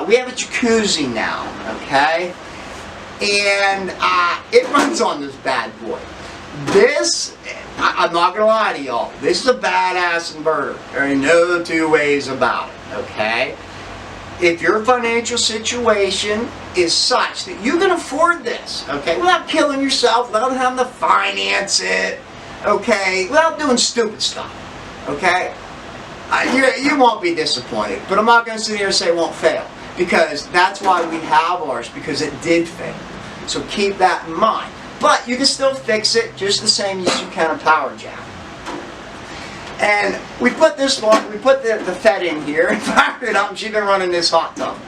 we have a jacuzzi now, okay? And it runs on this bad boy. This, I'm not gonna lie to y'all, this is a badass inverter. There ain't no two ways about it, okay? If your financial situation is such that you can afford this, okay, without killing yourself, without having to finance it, okay, without doing stupid stuff, okay, you won't be disappointed. But I'm not going to sit here and say it won't fail, because that's why we have ours, because it did fail. So keep that in mind. But you can still fix it just the same as you can a power jack. And we put this one, we put the Fed in here and fired it up, and she's been running this hot tub.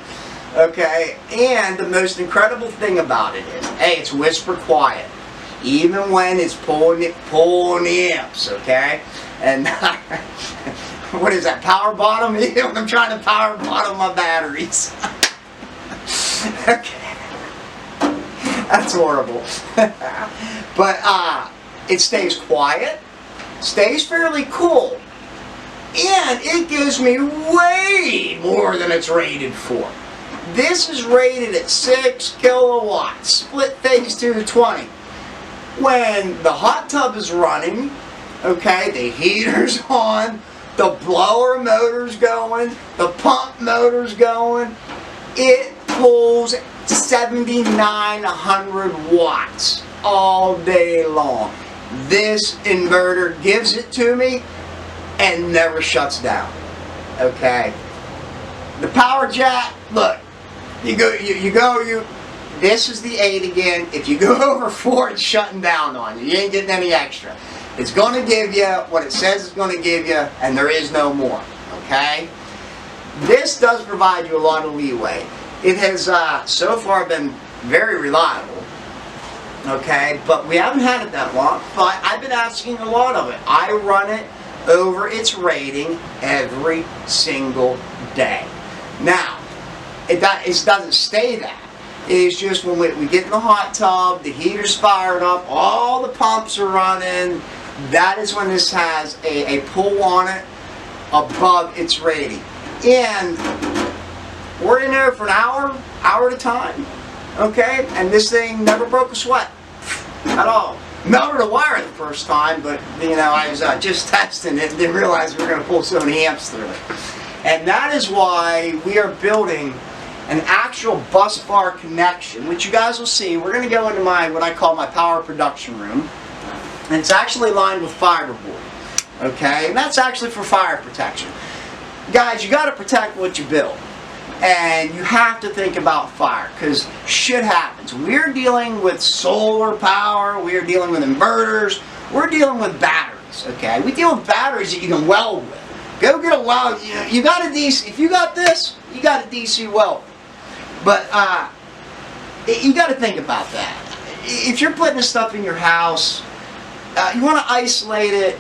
Okay, and the most incredible thing about it is, hey, it's whisper quiet, even when it's pulling the amps, okay? And what is that, power bottom? You know, I'm trying to power bottom my batteries. Okay, that's horrible. But it stays quiet, stays fairly cool, and it gives me way more than it's rated for. This is rated at 6 kilowatts, split phase 220. When the hot tub is running, okay, the heater's on, the blower motor's going, the pump motor's going, it pulls 7,900 watts all day long. This inverter gives it to me and never shuts down. Okay. The power jack, look, this is the 8 again. If you go over 4, it's shutting down on you. You ain't getting any extra. It's going to give you what it says it's going to give you, and there is no more. Okay? This does provide you a lot of leeway. It has so far been very reliable. Okay? But we haven't had it that long. But I've been asking a lot of it. I run it over its rating every single day. Now, it doesn't stay that. It's just when we get in the hot tub, the heater's fired up, all the pumps are running, that is when this has a pull on it above its rating. And we're in there for an hour at a time, okay? And this thing never broke a sweat at all. Melted a wire the first time, but you know, I was just testing it and didn't realize we were going to pull so many amps through it. And that is why we are building an actual bus bar connection, which you guys will see. We're going to go into what I call my power production room, and it's actually lined with fiberboard, okay? And that's actually for fire protection. Guys, you got to protect what you build, and you have to think about fire, because shit happens. We're dealing with solar power, we're dealing with inverters, we're dealing with batteries, okay? We deal with batteries that you can weld with. Go get a weld. You got a DC. If you got this, you got a DC weld. But you got to think about that. If you're putting this stuff in your house, you want to isolate it,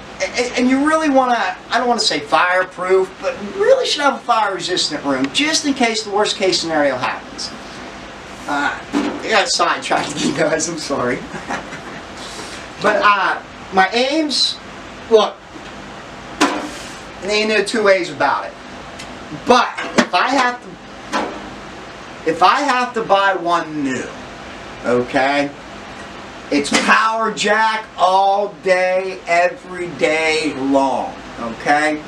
and you really want to, I don't want to say fireproof, but you really should have a fire-resistant room, just in case the worst-case scenario happens. I got sidetracked, you guys, I'm sorry. But my aims, look, there ain't no two ways about it. But if I have to buy one new, okay, it's power jack all day, every day long, okay?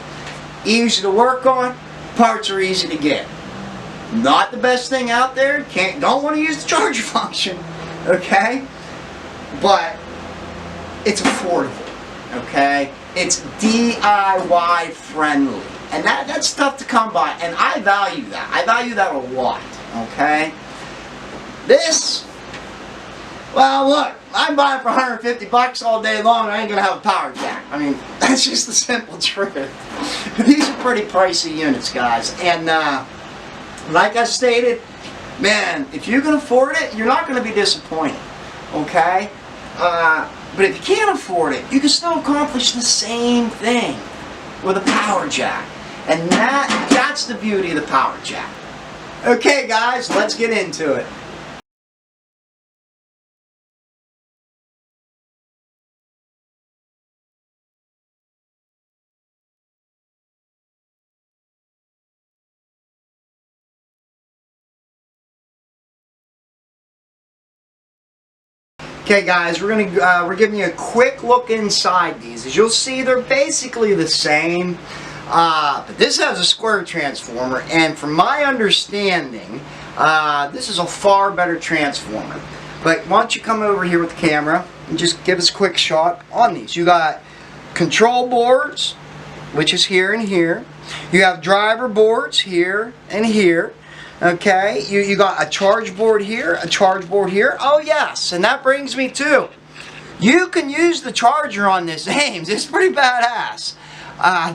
Easy to work on, parts are easy to get. Not the best thing out there, don't want to use the charger function, okay? But it's affordable, okay? It's DIY friendly. And that's tough to come by, and I value that. I value that a lot, okay? This, well, look, I'm buying for 150 bucks all day long, and I ain't going to have a power jack. I mean, that's just the simple truth. These are pretty pricey units, guys. And like I stated, man, if you can afford it, you're not going to be disappointed, okay? But if you can't afford it, you can still accomplish the same thing with a power jack. And that's the beauty of the power jack. Okay, guys, let's get into it. Okay guys, we're giving you a quick look inside these. As you'll see, they're basically the same, but this has a square transformer, and from my understanding, this is a far better transformer. But why don't you come over here with the camera and just give us a quick shot on these. You got control boards, which is here and here. You have driver boards here and here. Okay, you got a charge board here, a charge board here. Oh yes, and that brings me to, you can use the charger on this Ames. It's pretty badass.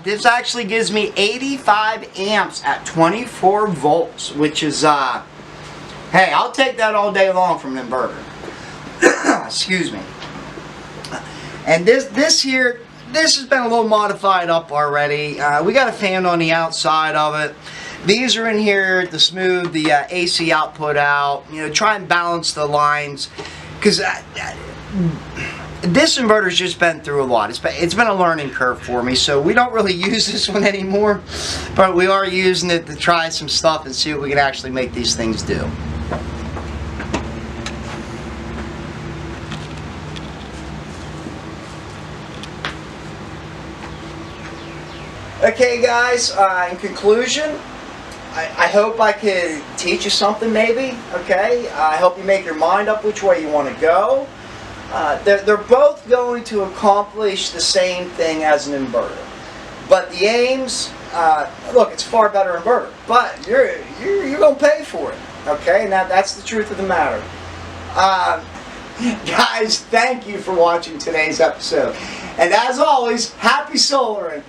This actually gives me 85 amps at 24 volts, which is, hey, I'll take that all day long from an inverter. Excuse me. And this here, this has been a little modified up already. We got a fan on the outside of it. These are in here to smooth the AC output out, you know, try and balance the lines, because this inverter's just been through a lot. It's been a learning curve for me, so we don't really use this one anymore, but we are using it to try some stuff and see what we can actually make these things do. Okay guys, in conclusion, I hope I could teach you something maybe, okay? I hope you make your mind up which way you want to go. They're both going to accomplish the same thing as an inverter. But the Ames, look, it's a far better inverter, but you're going to pay for it, okay? And that's the truth of the matter. Guys, thank you for watching today's episode. And as always, happy solaring.